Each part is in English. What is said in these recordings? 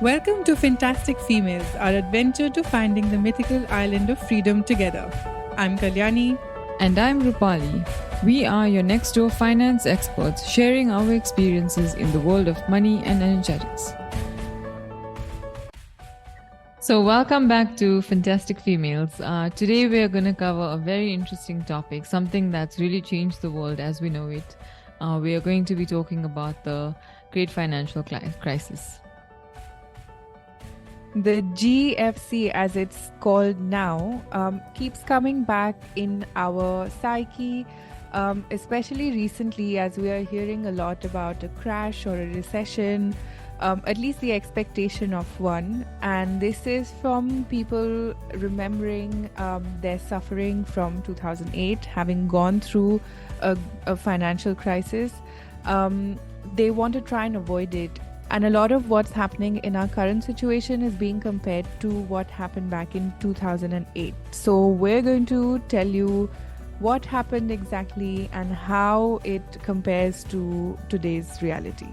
Welcome to Fantastic Females, our adventure to finding the mythical island of freedom together. I'm Kalyani. And I'm Rupali. We are your next door finance experts sharing our experiences in the world of money and energetics. So, welcome back to Fantastic Females. Today, we are going to cover a very interesting topic, something that's really changed the world as we know it. We are going to be talking about the Great Financial Crisis. The GFC, as it's called now, keeps coming back in our psyche, especially recently as we are hearing a lot about a crash or a recession, at least the expectation of one. And this is from people remembering their suffering from 2008, having gone through a financial crisis. They want to try and avoid it. And a lot of what's happening in our current situation is being compared to what happened back in 2008. So we're going to tell you what happened exactly and how it compares to today's reality.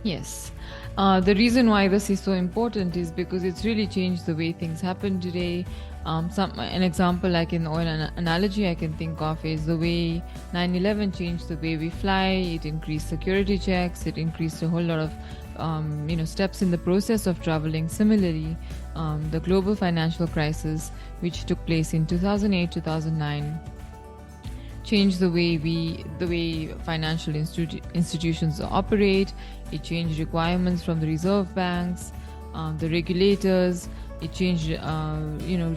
Yes. The reason why this is so important is because it's really changed the way things happen today. An example, like in oil analogy I can think of, is the way 9/11 changed the way we fly. It increased security checks. It increased a whole lot of steps in the process of traveling. Similarly, the global financial crisis, which took place in 2008-2009, changed the way financial institutions operate. It changed requirements from the reserve banks, the regulators. It changed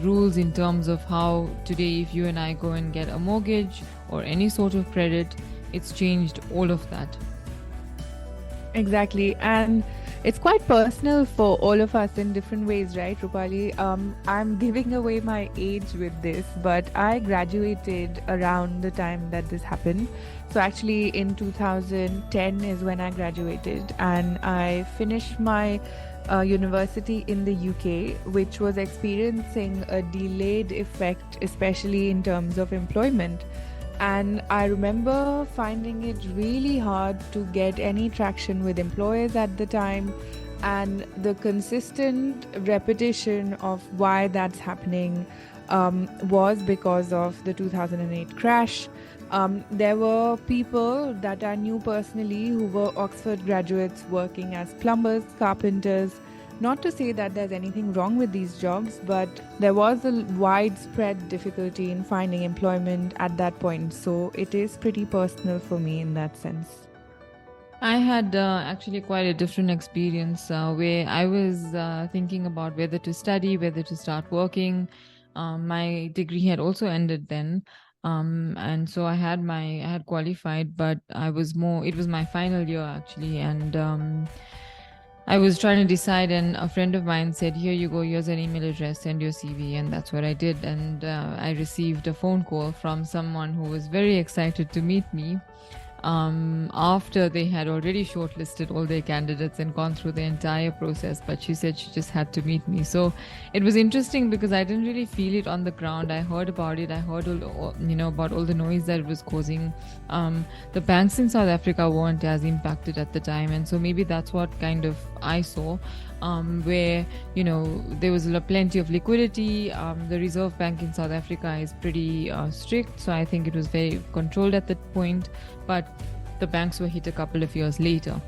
rules in terms of how today, if you and I go and get a mortgage or any sort of credit, it's changed all of that. Exactly. And it's quite personal for all of us in different ways, right, Rupali? I'm giving away my age with this, but I graduated around the time that this happened. So actually in 2010 is when I graduated, and I finished my university in the UK, which was experiencing a delayed effect, especially in terms of employment. And I remember finding it really hard to get any traction with employers at the time, and the consistent repetition of why that's happening was because of the 2008 crash. There were people that I knew personally who were Oxford graduates working as plumbers, carpenters. Not to say that there's anything wrong with these jobs, but there was a widespread difficulty in finding employment at that point. So it is pretty personal for me in that sense. I had actually quite a different experience where I was thinking about whether to study, whether to start working. My degree had also ended then. And so I had qualified, but it was my final year actually. And I was trying to decide, and a friend of mine said, here you go, here's an email address, send your CV. And that's what I did. And I received a phone call from someone who was very excited to meet me. After they had already shortlisted all their candidates and gone through the entire process, but she said she just had to meet me. So it was interesting because I didn't really feel it on the ground. I heard about it. I heard about all the noise that it was causing. The banks in South Africa weren't as impacted at the time, and so maybe that's what kind of I saw. Where there was plenty of liquidity. The Reserve Bank in South Africa is pretty strict, so I think it was very controlled at that point. But the banks were hit a couple of years later.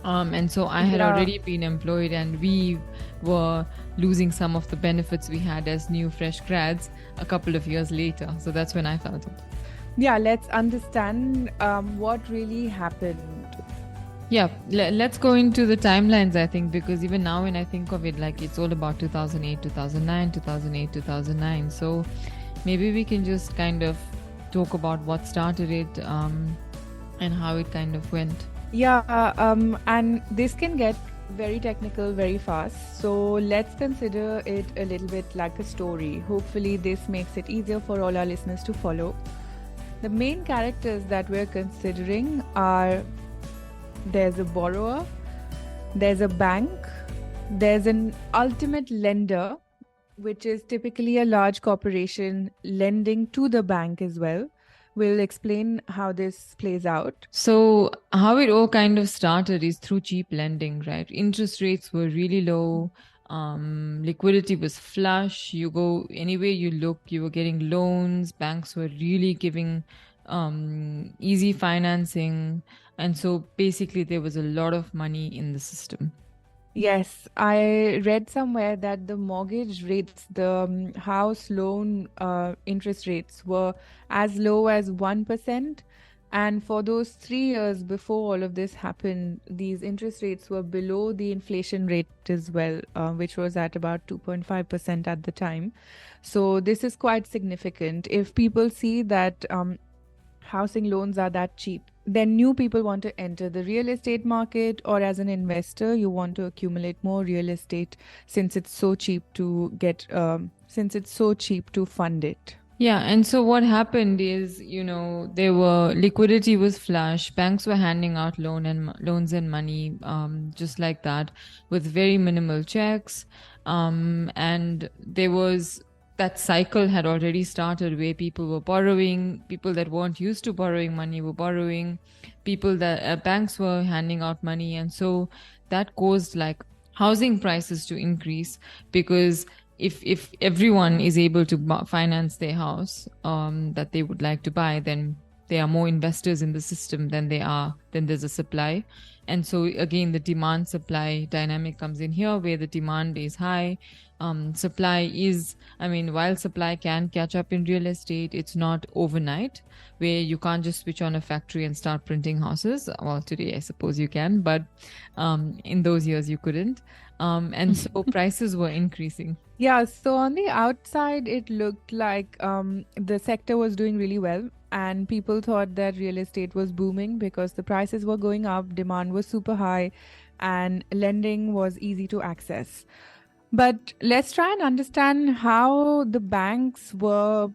And so I had already been employed, and we were losing some of the benefits we had as new fresh grads a couple of years later. So that's when I felt it. Yeah, let's understand what really happened. Yeah, let's go into the timelines, I think, because even now when I think of it, like it's all about 2008, 2009, 2008, 2009. So maybe we can just kind of talk about what started it and how it kind of went. Yeah, and this can get very technical very fast. So let's consider it a little bit like a story. Hopefully this makes it easier for all our listeners to follow. The main characters that we're considering are: there's a borrower, there's a bank, there's an ultimate lender, which is typically a large corporation lending to the bank as well. will explain how this plays out. So, how it all kind of started is through cheap lending, right? Interest rates were really low. Liquidity was flush. You go anywhere you look, you were getting loans. Banks were really giving easy financing. And so basically, there was a lot of money in the system. Yes, I read somewhere that the mortgage rates, the house loan interest rates were as low as 1%. And for those 3 years before all of this happened, these interest rates were below the inflation rate as well, which was at about 2.5% at the time. So this is quite significant. If people see that housing loans are that cheap, then new people want to enter the real estate market, or as an investor, you want to accumulate more real estate since it's so cheap to fund it. Yeah, and so what happened is, there were liquidity was flush. Banks were handing out loans and money, just like that, with very minimal checks. And there was that cycle had already started where people were borrowing. People that weren't used to borrowing money were borrowing. People that banks were handing out money, and so that caused like housing prices to increase because if everyone is able to finance their house that they would like to buy, then there are more investors in the system than there's a supply. And so again, the demand supply dynamic comes in here, where the demand is high. Supply is, while supply can catch up in real estate, it's not overnight, where you can't just switch on a factory and start printing houses. Well, today I suppose you can, but in those years you couldn't. And so prices were increasing. Yeah, so on the outside, it looked like the sector was doing really well, and people thought that real estate was booming because the prices were going up, demand was super high, and lending was easy to access. But let's try and understand how the banks were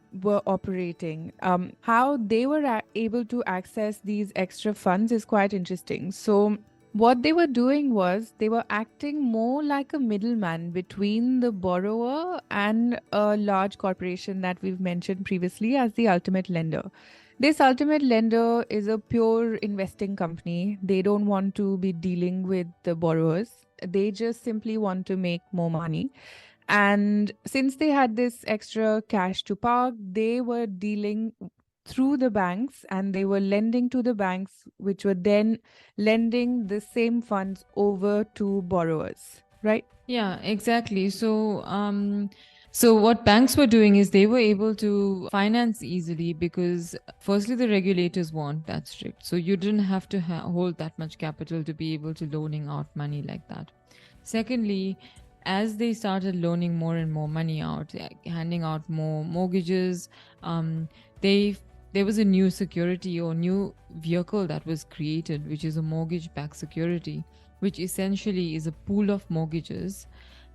operating. How they were able to access these extra funds is quite interesting. So what they were doing was they were acting more like a middleman between the borrower and a large corporation that we've mentioned previously as the ultimate lender. This ultimate lender is a pure investing company. They don't want to be dealing with the borrowers. They just simply want to make more money. And since they had this extra cash to park, they were dealing through the banks, and they were lending to the banks, which were then lending the same funds over to borrowers, right? Yeah, exactly. So what banks were doing is they were able to finance easily because firstly, the regulators weren't that strict. So you didn't have to hold that much capital to be able to loaning out money like that. Secondly, as they started loaning more and more money out, handing out more mortgages, there was a new security or new vehicle that was created, which is a mortgage-backed security, which essentially is a pool of mortgages.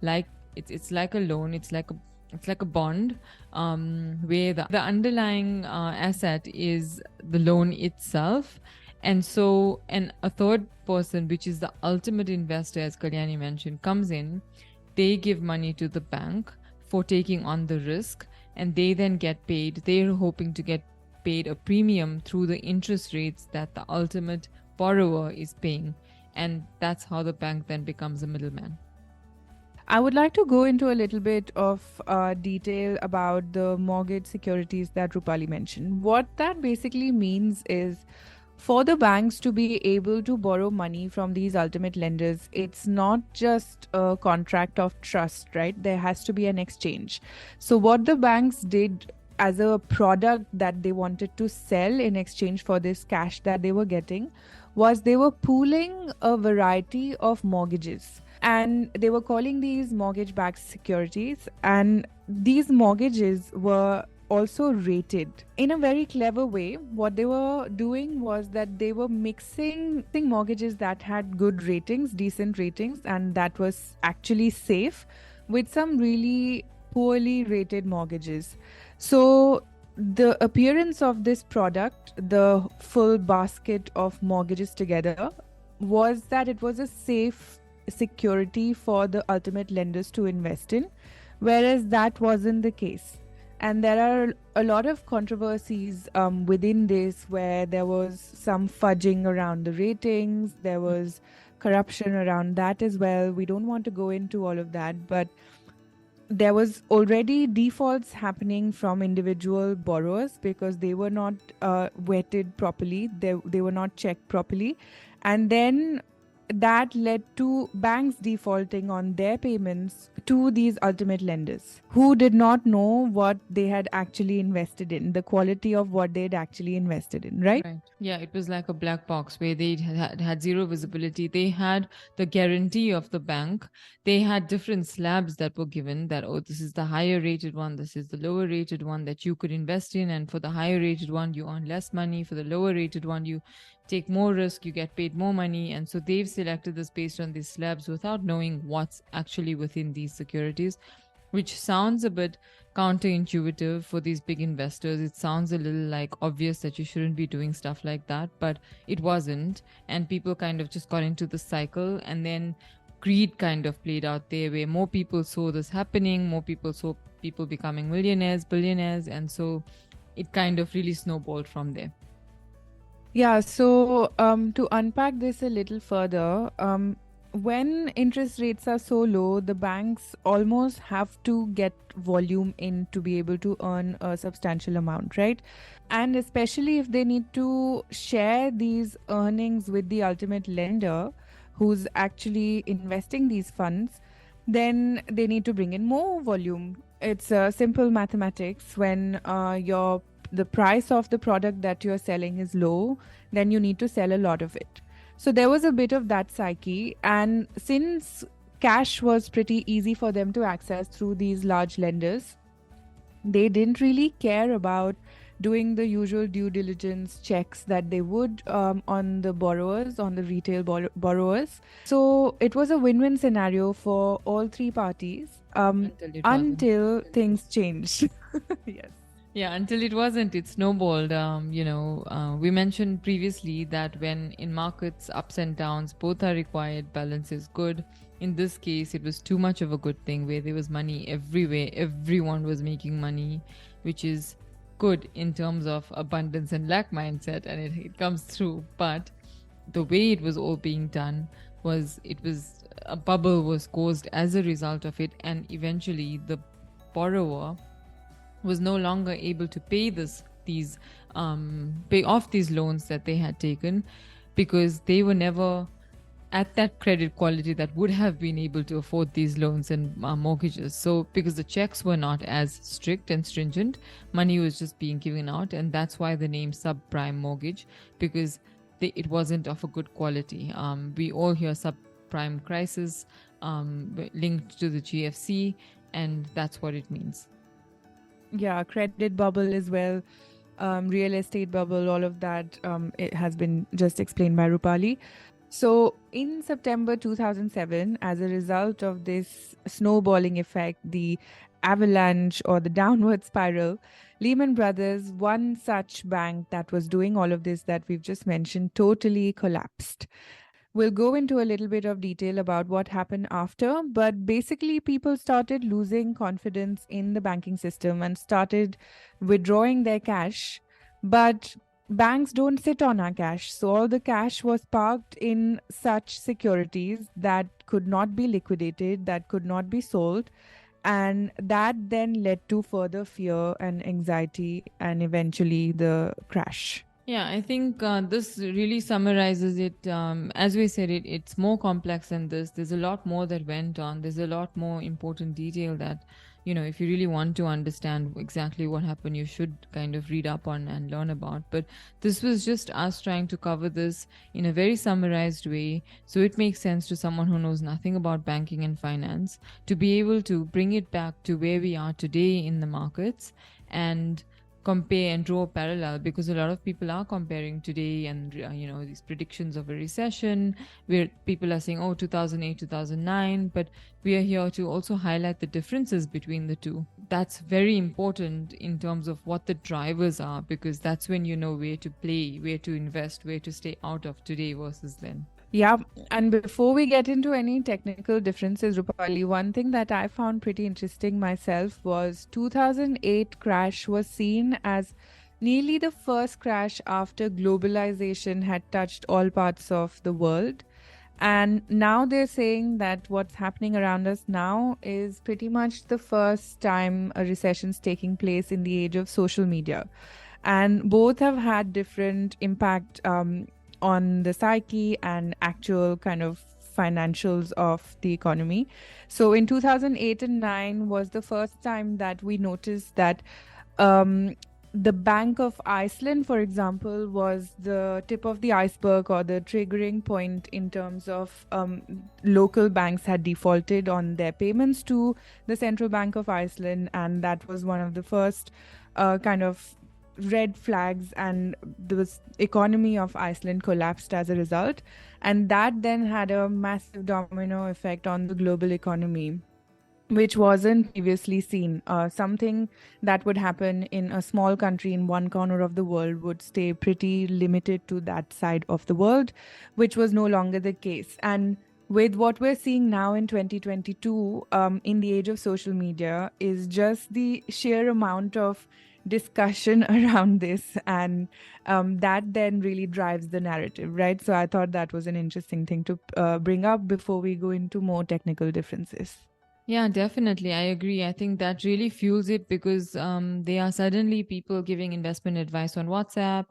Like it's like a loan, it's like a bond, where the underlying asset is the loan itself. And so a third person, which is the ultimate investor, as Kalyani mentioned, comes in. They give money to the bank for taking on the risk, and they then get paid. They're hoping to get paid a premium through the interest rates that the ultimate borrower is paying. And that's how the bank then becomes a middleman. I would like to go into a little bit of detail about the mortgage securities that Rupali mentioned. What that basically means is, for the banks to be able to borrow money from these ultimate lenders, it's not just a contract of trust, right? There has to be an exchange. So what the banks did as a product that they wanted to sell in exchange for this cash that they were getting was they were pooling a variety of mortgages, and they were calling these mortgage-backed securities, and these mortgages were also rated in a very clever way. What they were doing was that they were mixing mortgages that had good ratings, decent ratings, and that was actually safe, with some really poorly rated mortgages. So the appearance of this product, the full basket of mortgages together, was that it was a safe security for the ultimate lenders to invest in, whereas that wasn't the case. And there are a lot of controversies within this, where there was some fudging around the ratings, there was corruption around that as well. We don't want to go into all of that, but there was already defaults happening from individual borrowers because they were not vetted properly, they were not checked properly, and then that led to banks defaulting on their payments to these ultimate lenders who did not know what they had actually invested in, the quality of what they had actually invested in, right? Right. Yeah, it was like a black box where they had zero visibility. They had the guarantee of the bank. They had different slabs that were given that, oh, this is the higher rated one, this is the lower rated one that you could invest in. And for the higher rated one, you earn less money. For the lower rated one, you take more risk, you get paid more money. And so they've selected this based on these slabs without knowing what's actually within these securities, which sounds a bit counterintuitive for these big investors. It sounds a little like obvious that you shouldn't be doing stuff like that, but it wasn't. And people kind of just got into the cycle, and then greed kind of played out there where more people saw this happening, more people saw people becoming millionaires, billionaires, and so it kind of really snowballed from there. Yeah, so to unpack this a little further, when interest rates are so low, the banks almost have to get volume in to be able to earn a substantial amount, right? And especially if they need to share these earnings with the ultimate lender who's actually investing these funds, then they need to bring in more volume. It's simple mathematics. When the price of the product that you're selling is low, then you need to sell a lot of it. So there was a bit of that psyche. And since cash was pretty easy for them to access through these large lenders, they didn't really care about doing the usual due diligence checks that they would on the borrowers, on the retail borrowers. So it was a win-win scenario for all three parties until things changed. Yes. Yeah, until it wasn't, it snowballed. We mentioned previously that when in markets, ups and downs, both are required, balance is good. In this case, it was too much of a good thing where there was money everywhere. Everyone was making money, which is good in terms of abundance and lack mindset, and it comes through. But the way it was all being done was a bubble was caused as a result of it, and eventually the borrower was no longer able to pay pay off these loans that they had taken, because they were never at that credit quality that would have been able to afford these loans and mortgages. So because the checks were not as strict and stringent, money was just being given out, and that's why the name subprime mortgage, because it wasn't of a good quality. We all hear subprime crisis linked to the GFC, and that's what it means. Yeah, credit bubble as well, real estate bubble, all of that, it has been just explained by Rupali. So in September 2007, as a result of this snowballing effect, the avalanche or the downward spiral, Lehman Brothers, one such bank that was doing all of this that we've just mentioned, totally collapsed. We'll go into a little bit of detail about what happened after, but basically people started losing confidence in the banking system and started withdrawing their cash. But banks don't sit on our cash. So all the cash was parked in such securities that could not be liquidated, that could not be sold. And that then led to further fear and anxiety and eventually the crash. Yeah, I think this really summarizes it. As we said, it's more complex than this. There's a lot more that went on. There's a lot more important detail that, if you really want to understand exactly what happened, you should kind of read up on and learn about. But this was just us trying to cover this in a very summarized way, so it makes sense to someone who knows nothing about banking and finance to be able to bring it back to where we are today in the markets and compare and draw a parallel, because a lot of people are comparing today and these predictions of a recession where people are saying, oh, 2008, 2009, but we are here to also highlight the differences between the two. That's very important in terms of what the drivers are, because that's when you know where to play, where to invest, where to stay out of today versus then. Yeah, and before we get into any technical differences, Rupali, one thing that I found pretty interesting myself was 2008 crash was seen as nearly the first crash after globalization had touched all parts of the world. And now they're saying that what's happening around us now is pretty much the first time a recession's taking place in the age of social media. And both have had different impact on the psyche and actual kind of financials of the economy. So in 2008 and 9 was the first time that we noticed that um, the Bank of Iceland, for example, was the tip of the iceberg or the triggering point in terms of local banks had defaulted on their payments to the Central Bank of Iceland, and that was one of the first kind of red flags, and the economy of Iceland collapsed as a result. And that then had a massive domino effect on the global economy, which wasn't previously seen. Something that would happen in a small country in one corner of the world would stay pretty limited to that side of the world, which was no longer the case. And with what we're seeing now in 2022, in the age of social media, is just the sheer amount of discussion around this. And that then really drives the narrative, right? So I thought that was an interesting thing to bring up before we go into more technical differences. Yeah, definitely. I agree. I think that really fuels it because they are suddenly people giving investment advice on WhatsApp.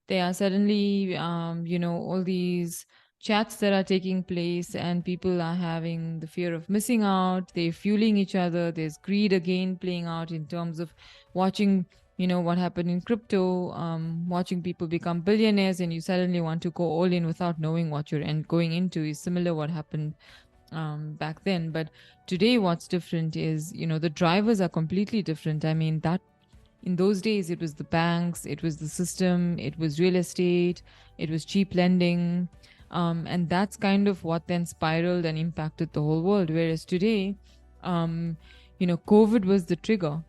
They are suddenly, all these chats that are taking place, and people are having the fear of missing out. They're fueling each other. There's greed again playing out in terms of watching, what happened in crypto, watching people become billionaires, and you suddenly want to go all in without knowing what you're going into is similar what happened back then. But today, what's different is, the drivers are completely different. I mean, that in those days, it was the banks, it was the system, it was real estate, it was cheap lending. And that's kind of what then spiraled and impacted the whole world. Whereas today, COVID was the trigger.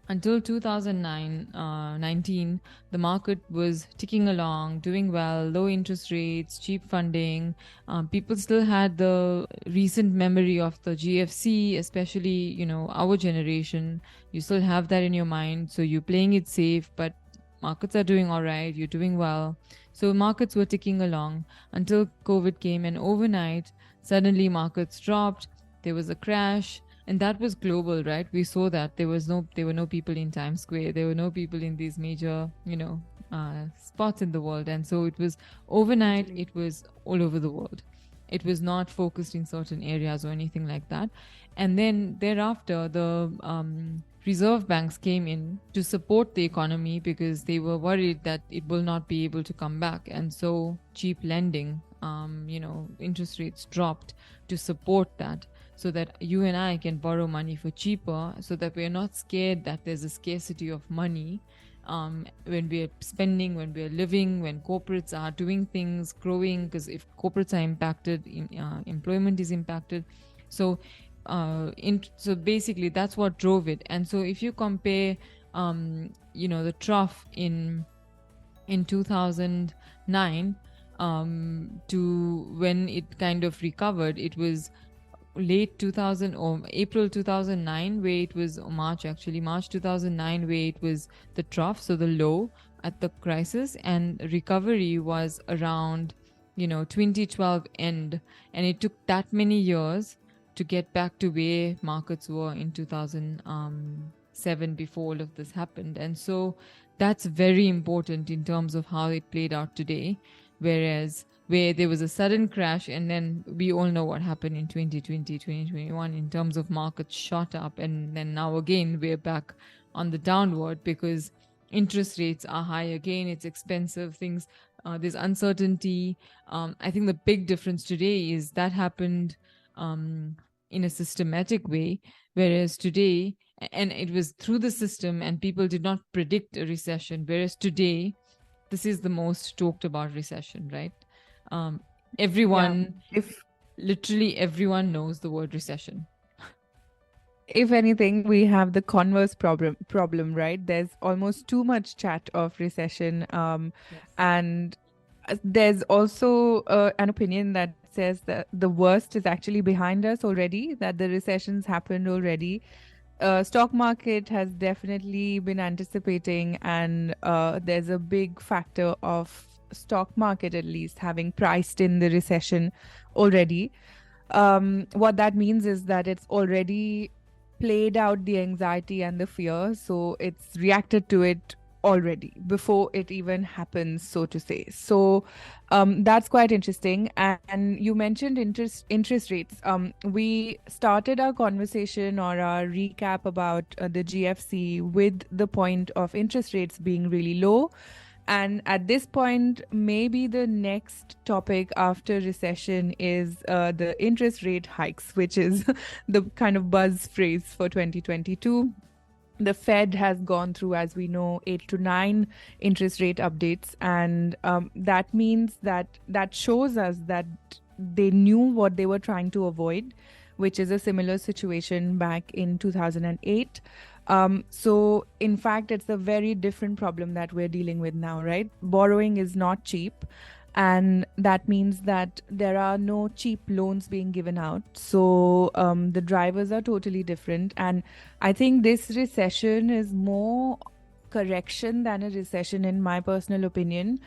Until 2009, 19, the market was ticking along, doing well, low interest rates, cheap funding. People still had the recent memory of the GFC, especially, our generation. You still have that in your mind. So you're playing it safe, but markets are doing all right, you're doing well. So markets were ticking along until COVID came, and overnight, suddenly markets dropped. There was a crash, and that was global, right? We saw that there were no people in Times Square, there were no people in these major spots in the world, and so it was overnight. Totally. It was all over the world. It was not focused in certain areas or anything like that. And then thereafter, the reserve banks came in to support the economy because they were worried that it will not be able to come back, and so cheap lending, interest rates dropped to support that, so that you and I can borrow money for cheaper, so that we're not scared that there's a scarcity of money when we're spending, when we're living, when corporates are doing things, growing, because if corporates are impacted, employment is impacted. So, so basically, that's what drove it. And so, if you compare, the trough in 2009 to when it kind of recovered, it was late 2000 or April 2009, where it was March 2009, where it was the trough, so the low at the crisis, and recovery was around 2012 end, and it took that many years to get back to where markets were in 2007 before all of this happened. And so that's very important in terms of how it played out today. Whereas where there was a sudden crash, and then we all know what happened in 2020, 2021 in terms of markets shot up, and then now again we're back on the downward because interest rates are high again, it's expensive, things, there's uncertainty. I think the big difference today is that happened in a systematic way, whereas today, and it was through the system and people did not predict a recession, whereas today this is the most talked about recession, right? Yeah. Everyone, If literally everyone knows the word recession. if anything, we have the converse problem, right? There's almost too much chat of recession. Yes. And There's also an opinion that says that the worst is actually behind us already, that the recession's happened already. Stock market has definitely been anticipating, and there's a big factor of stock market at least having priced in the recession already. What that means is that it's already played out the anxiety and the fear, so it's reacted to it already before it even happens, so to say. So that's quite interesting. And you mentioned interest rates. We started our conversation or our recap about the GFC with the point of interest rates being really low. And at this point, maybe the next topic after recession is the interest rate hikes, which is the kind of buzz phrase for 2022. The Fed has gone through, as we know, 8 to 9 interest rate updates, and that means that shows us that they knew what they were trying to avoid, which is a similar situation back in 2008. So, in fact, it's a very different problem that we're dealing with now, right? Borrowing is not cheap. And that means that there are no cheap loans being given out. So the drivers are totally different. And I think this recession is more correction than a recession, in my personal opinion,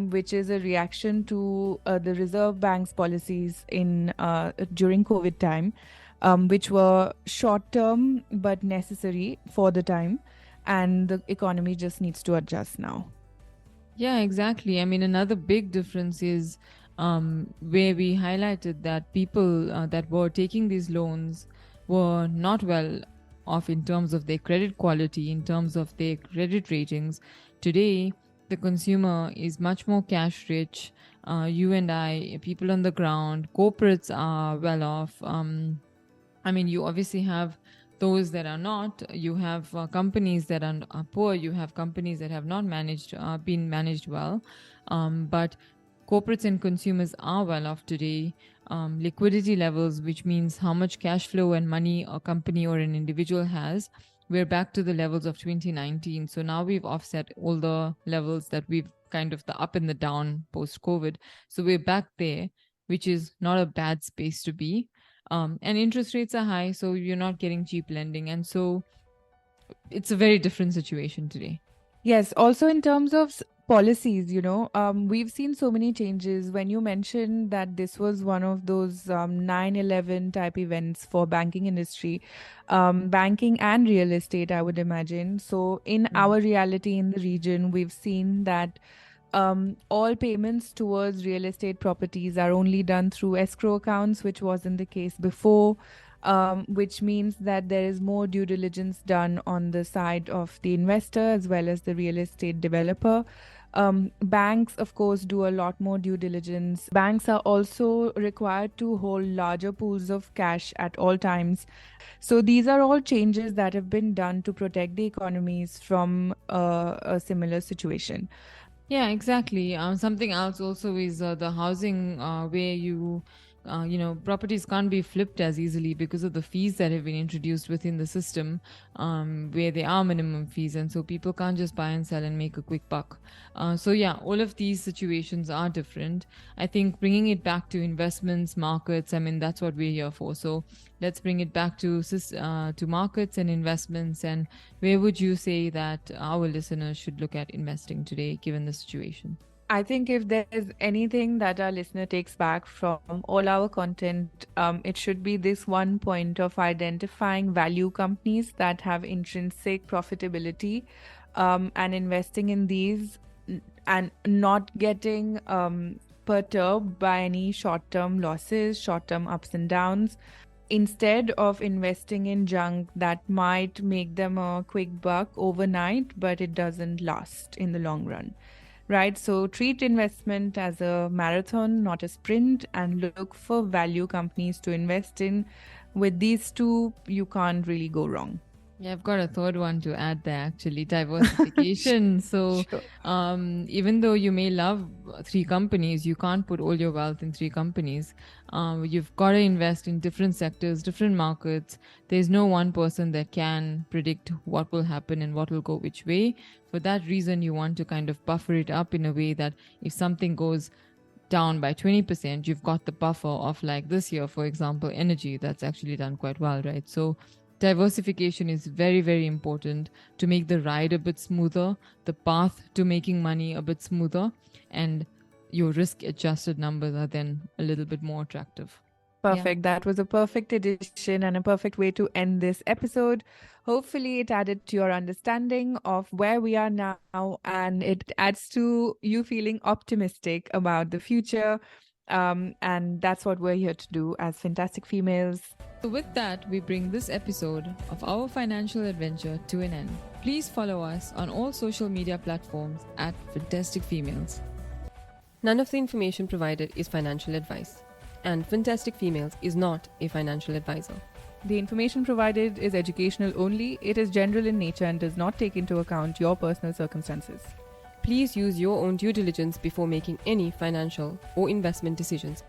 which is a reaction to the Reserve Bank's policies in during COVID time, which were short term but necessary for the time. And the economy just needs to adjust now. Yeah, exactly. I mean, another big difference is where we highlighted that people that were taking these loans were not well off in terms of their credit quality, in terms of their credit ratings. Today, the consumer is much more cash rich. You and I, people on the ground, corporates are well off. I mean, you obviously have those that are not. You have companies that are poor. You have companies that have not been managed well. But corporates and consumers are well off today. Liquidity levels, which means how much cash flow and money a company or an individual has, we're back to the levels of 2019. So now we've offset all the levels that we've kind of the up and the down post COVID. So we're back there, which is not a bad space to be. And interest rates are high, so you're not getting cheap lending. And so it's a very different situation today. Yes, also in terms of policies, we've seen so many changes. When you mentioned that this was one of those 9/11 type events for banking industry, banking and real estate, I would imagine. So in our reality in the region, we've seen that all payments towards real estate properties are only done through escrow accounts, which wasn't the case before, which means that there is more due diligence done on the side of the investor as well as the real estate developer. Banks, of course, do a lot more due diligence. Banks are also required to hold larger pools of cash at all times. So these are all changes that have been done to protect the economies from a similar situation. Yeah, exactly. Something else also is the housing where properties can't be flipped as easily because of the fees that have been introduced within the system, where there are minimum fees. And so people can't just buy and sell and make a quick buck. So yeah, all of these situations are different. I think bringing it back to investments, markets, I mean, that's what we're here for. So let's bring it back to markets and investments. And where would you say that our listeners should look at investing today, given the situation? I think if there's anything that our listener takes back from all our content, it should be this one point of identifying value companies that have intrinsic profitability, and investing in these and not getting perturbed by any short-term losses, short-term ups and downs. Instead of investing in junk that might make them a quick buck overnight, but it doesn't last in the long run. Right, so treat investment as a marathon, not a sprint, and look for value companies to invest in. With these two, you can't really go wrong. Yeah, I've got a third one to add there actually, diversification. So, Sure. even though you may love three companies, you can't put all your wealth in three companies. You've got to invest in different sectors, different markets. There's no one person that can predict what will happen and what will go which way. For that reason, you want to kind of buffer it up in a way that if something goes down by 20%, you've got the buffer of, like this year, for example, energy that's actually done quite well, right? So diversification is very, very important to make the ride a bit smoother, the path to making money a bit smoother, and your risk adjusted numbers are then a little bit more attractive. Perfect. That was a perfect addition and a perfect way to end this episode. Hopefully, it added to your understanding of where we are now, and it adds to you feeling optimistic about the future. And that's what we're here to do as fantastic females. So, with that, we bring this episode of our financial adventure to an end. Please follow us on all social media platforms at Fantastic Females. None of the information provided is financial advice, and Fantastic Females is not a financial advisor. The information provided is educational only. It is general in nature and does not take into account your personal circumstances. Please use your own due diligence before making any financial or investment decisions.